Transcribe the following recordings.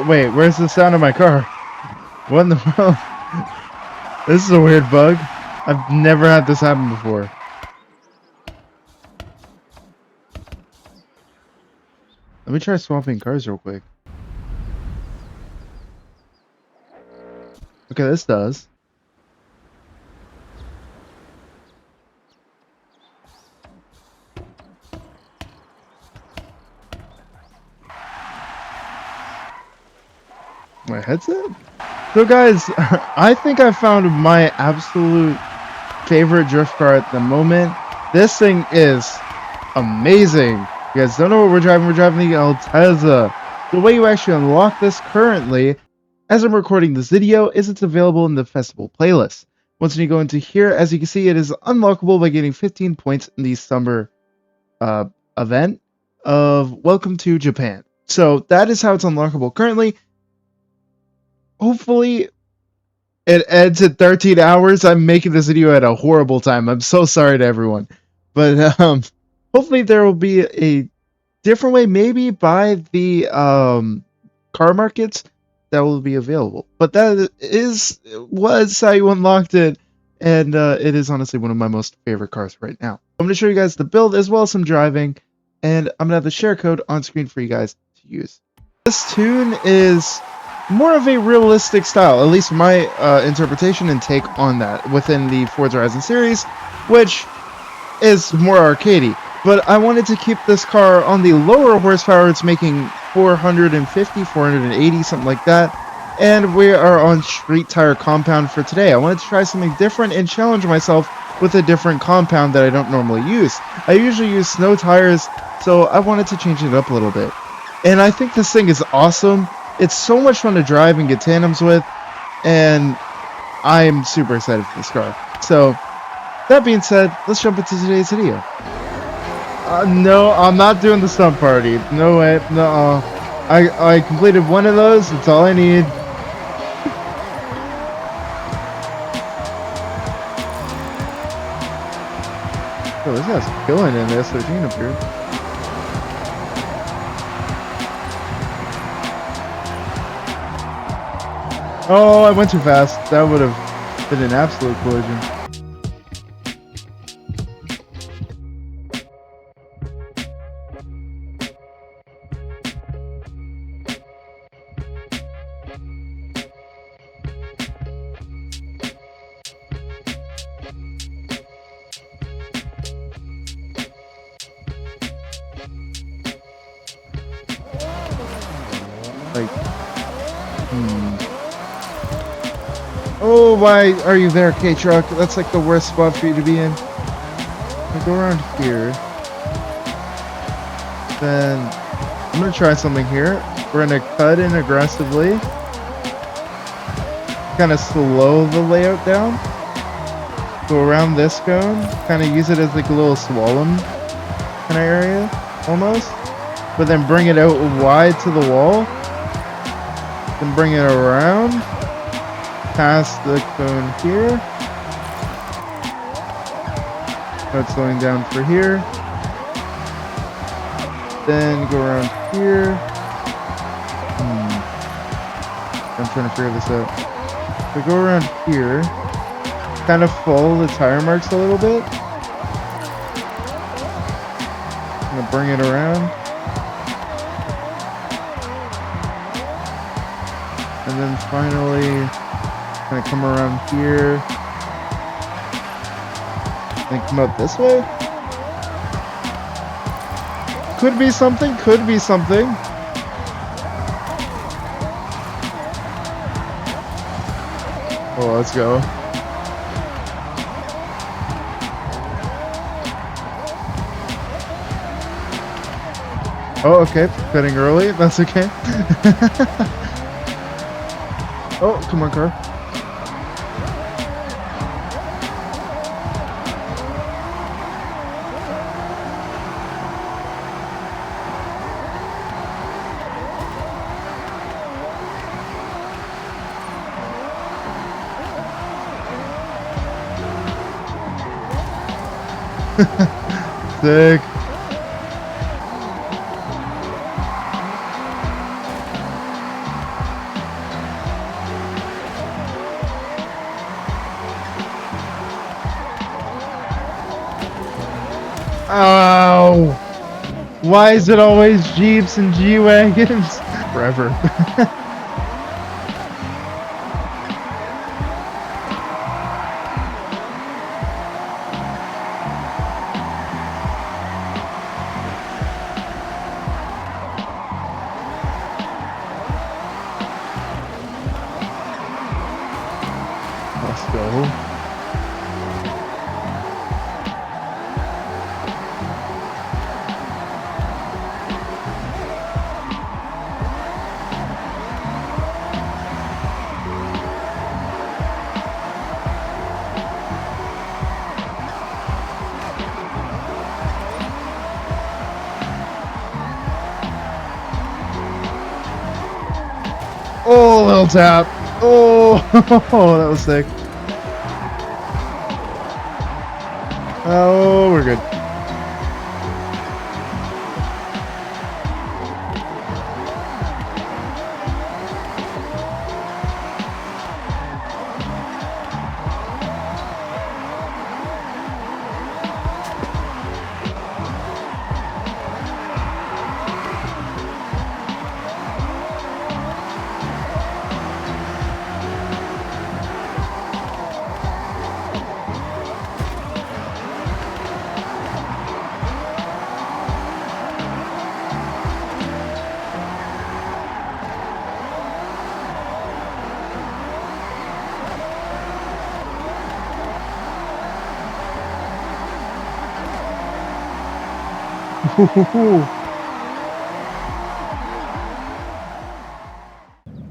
Wait, where's the sound of my car? What in the world? This is a weird bug. I've never had this happen before. Let me try swapping cars real quick. Okay, this does. My headset? So guys, I think I found my absolute favorite drift car at the moment. This thing is amazing. You guys don't know what we're driving. We're driving the Altezza. The way you actually unlock this currently, as I'm recording this video, is it's available in the festival playlist. Once you go into here, as you can see, it is unlockable by getting 15 points in the summer event of Welcome to Japan. So that is how it's unlockable currently. Hopefully it ends at 13 hours. I'm making this video at a horrible time. I'm so sorry to everyone. But hopefully there will be a different way, maybe by the car markets, that will be available. But that was how you unlocked it, and it is honestly one of my most favorite cars right now. I'm going to show you guys the build as well as some driving, and I'm going to have the share code on screen for you guys to use. This tune is more of a realistic style, at least my interpretation and take on that within the Forza Horizon series, which is more arcadey. But I wanted to keep this car on the lower horsepower. It's making 450, 480, something like that. And we are on street tire compound for today. I wanted to try something different and challenge myself with a different compound that I don't normally use. I usually use snow tires, so I wanted to change it up a little bit. And I think this thing is awesome. It's so much fun to drive and get tandems with, and I'm super excited for this car. So, that being said, let's jump into today's video. No, I'm not doing the stunt party. No way. No. I completed one of those. That's all I need. Oh, this guy's killing in the S13 up here. Oh, I went too fast. That would have been an absolute collision. Like, Oh, why are you there, K-Truck? That's like the worst spot for you to be in. I'll go around here. Then I'm gonna try something here. We're gonna cut in aggressively. Kind of slow the layout down. Go around this cone. Kind of use it as like a little slalom kind of area, almost. But then bring it out wide to the wall. Then bring it around. Past the cone here. Start slowing down for here. Then go around here. I'm trying to figure this out. So go around here. Kind of follow the tire marks a little bit. I'm gonna bring it around. And then finally, kind of come around here. And come up this way. Could be something, could be something. Oh, let's go. Oh, okay. Cutting early. That's okay. Oh, come on, car. Sick. Oh, why is it always Jeeps and G-Wagons? Forever. Let's go. Oh, little tap. Oh, that was sick. Oh, we're good.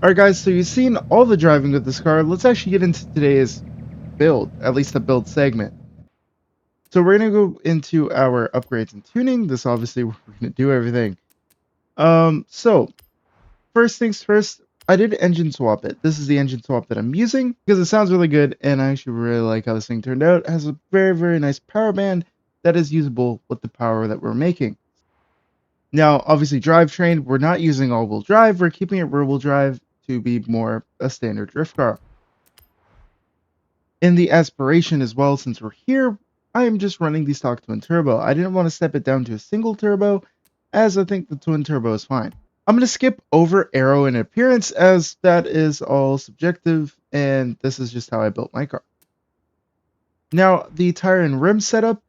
Alright guys, so you've seen all the driving with this car. Let's actually get into today's build, at least the build segment. So we're going to go into our upgrades and tuning. This obviously we're going to do everything. So first things first, I did engine swap it. This is the engine swap that I'm using because it sounds really good and I actually really like how this thing turned out. It has a very, very nice power band that is usable with the power that we're making. Now, obviously, drivetrain, we're not using all-wheel drive. We're keeping it rear-wheel drive to be more a standard drift car. In the aspiration as well, since we're here, I am just running the stock twin turbo. I didn't want to step it down to a single turbo, as I think the twin turbo is fine. I'm going to skip over aero and appearance, as that is all subjective, and this is just how I built my car. Now, the tire and rim setup,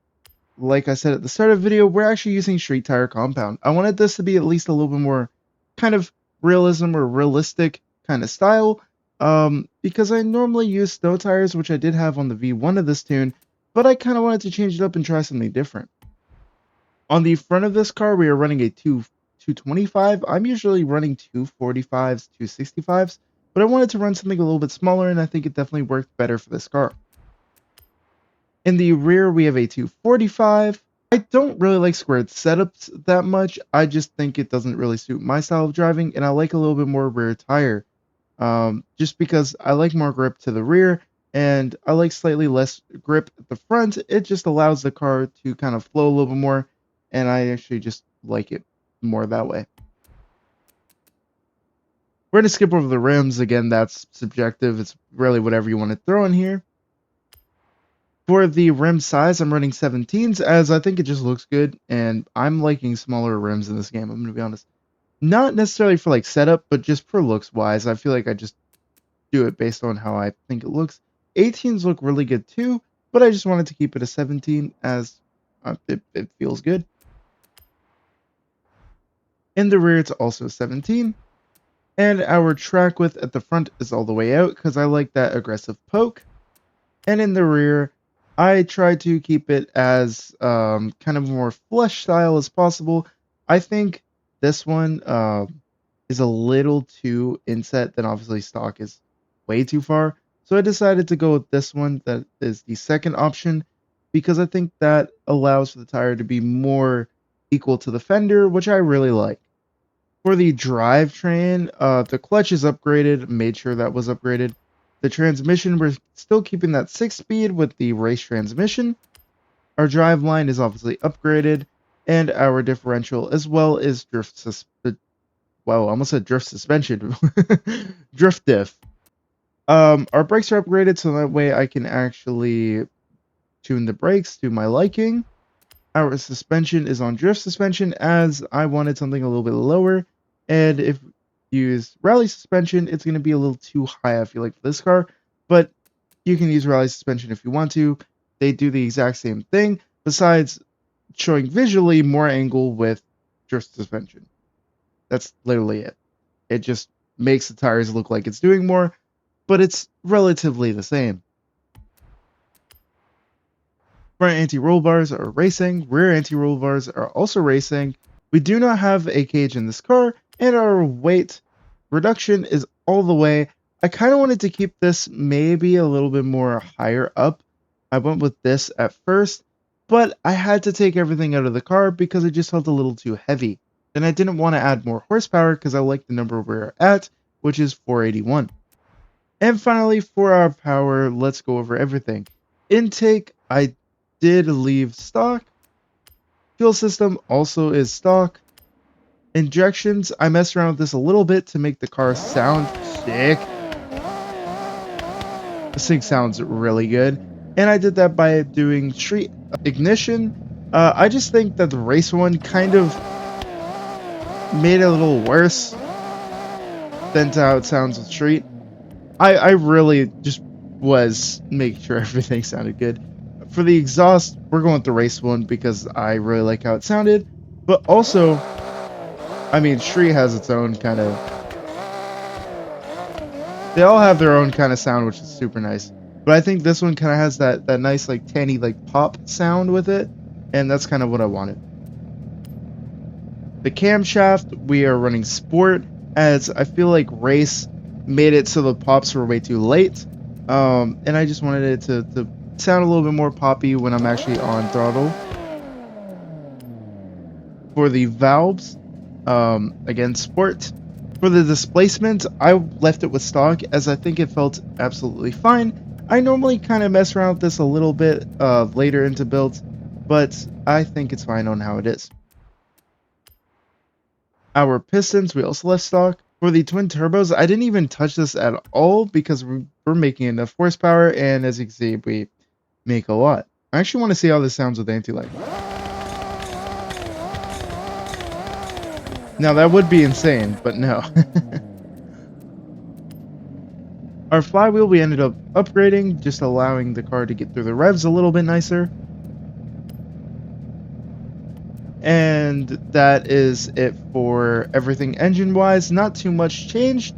like I said at the start of the video, we're actually using street tire compound. I wanted this to be at least a little bit more kind of realism or realistic kind of style, because I normally use snow tires, which I did have on the V1 of this tune, but I kind of wanted to change it up and try something different. On the front of this car, we are running a 225. I'm usually running 245s, 265s, but I wanted to run something a little bit smaller, and I think it definitely worked better for this car. In the rear, we have a 245. I don't really like squared setups that much. I just think it doesn't really suit my style of driving, and I like a little bit more rear tire. Just because I like more grip to the rear, and I like slightly less grip at the front. It just allows the car to kind of flow a little bit more, and I actually just like it more that way. We're going to skip over the rims. Again, that's subjective. It's really whatever you want to throw in here. For the rim size, I'm running 17s as I think it just looks good, and I'm liking smaller rims in this game, I'm going to be honest. Not necessarily for like setup, but just for looks wise. I feel like I just do it based on how I think it looks. 18s look really good too, but I just wanted to keep it a 17 as it feels good. In the rear, it's also 17. And our track width at the front is all the way out because I like that aggressive poke. And in the rear, I try to keep it as kind of more flush style as possible. I think this one is a little too inset, then obviously stock is way too far. So I decided to go with this one that is the second option because I think that allows for the tire to be more equal to the fender, which I really like. For the drivetrain, the clutch is upgraded, made sure that was upgraded. The transmission, we're still keeping that 6-speed with the race transmission. Our drive line is obviously upgraded, and our differential as well is wow, I almost said drift suspension. Drift diff. Our brakes are upgraded, so that way I can actually tune the brakes to my liking. Our suspension is on drift suspension as I wanted something a little bit lower. And if you use rally suspension, it's going to be a little too high, I feel like, for this car. But you can use rally suspension if you want to. They do the exact same thing, besides showing visually more angle with drift suspension. That's literally it. It just makes the tires look like it's doing more, but it's relatively the same. Front anti-roll bars are racing, rear anti-roll bars are also racing. We do not have a cage in this car, and our weight reduction is all the way. I kind of wanted to keep this maybe a little bit more higher up. I went with this at first, but I had to take everything out of the car because it just felt a little too heavy. And I didn't want to add more horsepower because I like the number we're at, which is 481. And finally, for our power, let's go over everything. Intake, I did leave stock. Fuel system also is stock. Injections, I messed around with this a little bit to make the car sound sick. This thing sounds really good. And I did that by doing street ignition. I just think that the race one kind of made it a little worse than how it sounds with street. I really just was making sure everything sounded good. For the exhaust, we're going with the race one because I really like how it sounded. But also, I mean, Shri has its own kind of... They all have their own kind of sound, which is super nice. But I think this one kind of has that nice, like, tanny, like, pop sound with it. And that's kind of what I wanted. The camshaft, we are running sport, as I feel like race made it so the pops were way too late. And I just wanted it to sound a little bit more poppy when I'm actually on throttle. For the valves, again, sport. For the displacement, I left it with stock as I think it felt absolutely fine. I normally kind of mess around with this a little bit later into builds, but I think it's fine on how it is. Our pistons, we also left stock. For the twin turbos, I didn't even touch this at all because we're making enough horsepower, and as you can see, we make a lot. I actually want to see how this sounds with anti-lag. Now, that would be insane, but no. Our flywheel, we ended up upgrading, just allowing the car to get through the revs a little bit nicer. And that is it for everything engine-wise. Not too much changed,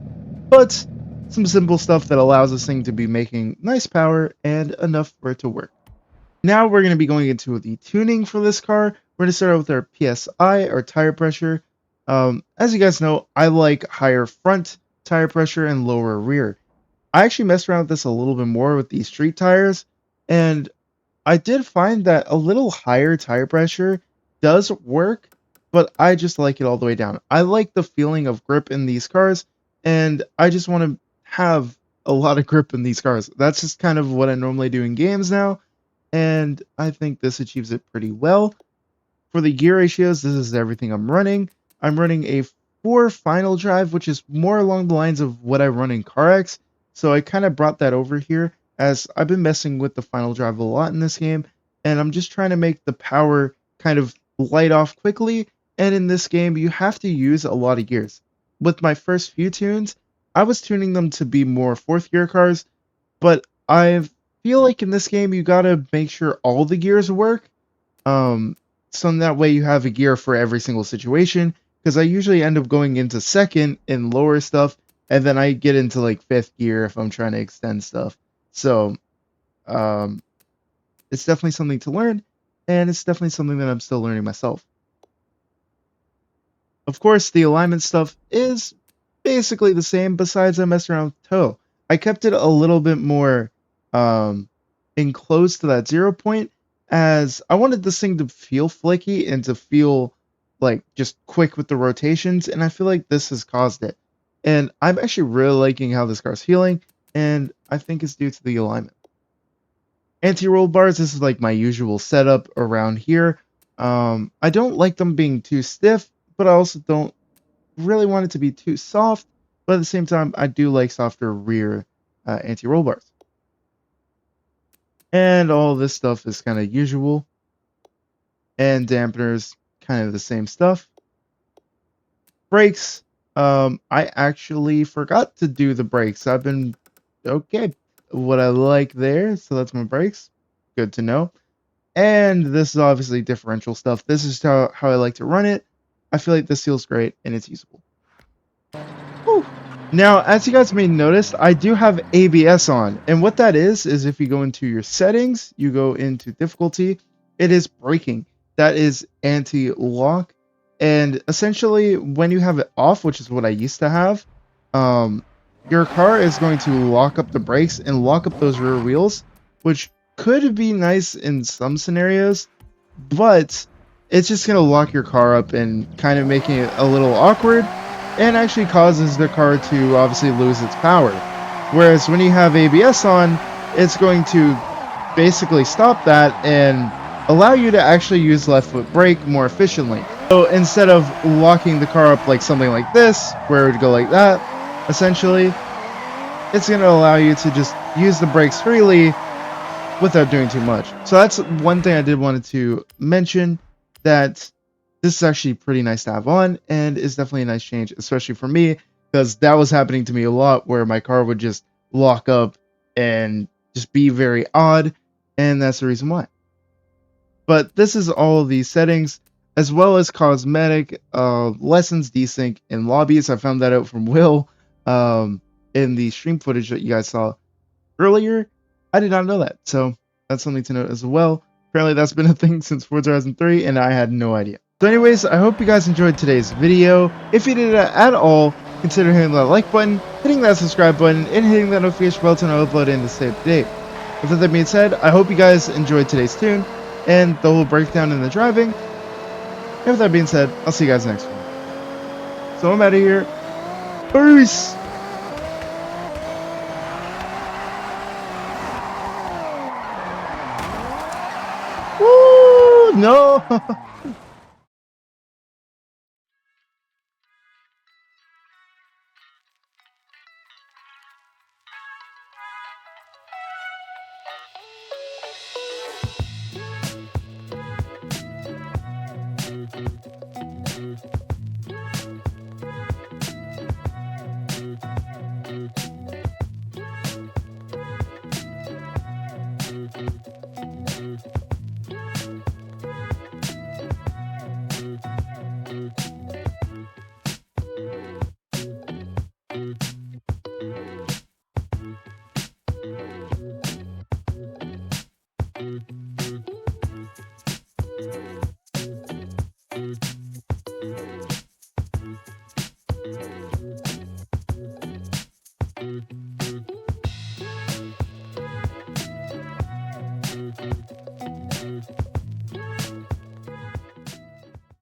but some simple stuff that allows this thing to be making nice power and enough for it to work. Now we're going to be going into the tuning for this car. We're going to start out with our PSI, our tire pressure. As you guys know, I like higher front tire pressure and lower rear. I actually messed around with this a little bit more with these street tires, and I did find that a little higher tire pressure does work, but I just like it all the way down. I like the feeling of grip in these cars, and I just want to have a lot of grip in these cars. That's just kind of what I normally do in games now, and I think this achieves it pretty well. For the gear ratios, this is everything I'm running. I'm running a 4 final drive, which is more along the lines of what I run in CarX, so I kind of brought that over here as I've been messing with the final drive a lot in this game, and I'm just trying to make the power kind of light off quickly, and in this game, you have to use a lot of gears. With my first few tunes, I was tuning them to be more 4th gear cars, but I feel like in this game, you gotta make sure all the gears work, so in that way you have a gear for every single situation, because I usually end up going into 2nd in lower stuff, and then I get into like 5th gear if I'm trying to extend stuff. So, it's definitely something to learn, and it's definitely something that I'm still learning myself. Of course, the alignment stuff is basically the same, besides I messed around with toe. I kept it a little bit more enclosed to that 0 point, as I wanted this thing to feel flicky and to feel like just quick with the rotations, and I feel like this has caused it. And I'm actually really liking how this car's feeling, and I think it's due to the alignment. Anti-roll bars, this is like my usual setup around here. I don't like them being too stiff, but I also don't really want it to be too soft, but at the same time, I do like softer rear anti-roll bars. And all this stuff is kind of usual. and dampeners, kind of the same stuff. Brakes, I actually forgot to do the brakes. I've been okay. What I like there, so that's my brakes. Good to know. And this is obviously differential stuff. This is how I like to run it. I feel like this feels great and it's usable. Whew. Now, as you guys may notice, I do have ABS on. And what that is if you go into your settings, you go into difficulty, it is braking. That is anti-lock. And essentially, when you have it off, which is what I used to have, your car is going to lock up the brakes and lock up those rear wheels, which could be nice in some scenarios, but it's just going to lock your car up and kind of making it a little awkward and actually causes the car to obviously lose its power. Whereas when you have ABS on, it's going to basically stop that and allow you to actually use left foot brake more efficiently. So instead of locking the car up like something like this, where it would go like that, essentially, it's going to allow you to just use the brakes freely without doing too much. So that's one thing I did wanted to mention, that this is actually pretty nice to have on and is definitely a nice change, especially for me, because that was happening to me a lot where my car would just lock up and just be very odd, and that's the reason why. But this is all of these settings, as well as cosmetic lessons, desync, and lobbies. I found that out from Will in the stream footage that you guys saw earlier. I did not know that, so that's something to note as well. Apparently that's been a thing since Forza Horizon 3, and I had no idea. So anyways, I hope you guys enjoyed today's video. If you did at all, consider hitting that like button, hitting that subscribe button, and hitting that notification bell to upload and to stay up to date. With that being said, I hope you guys enjoyed today's tune and the whole breakdown in the driving. And with that being said, I'll see you guys next one. So I'm out of here. Peace! Woo! No!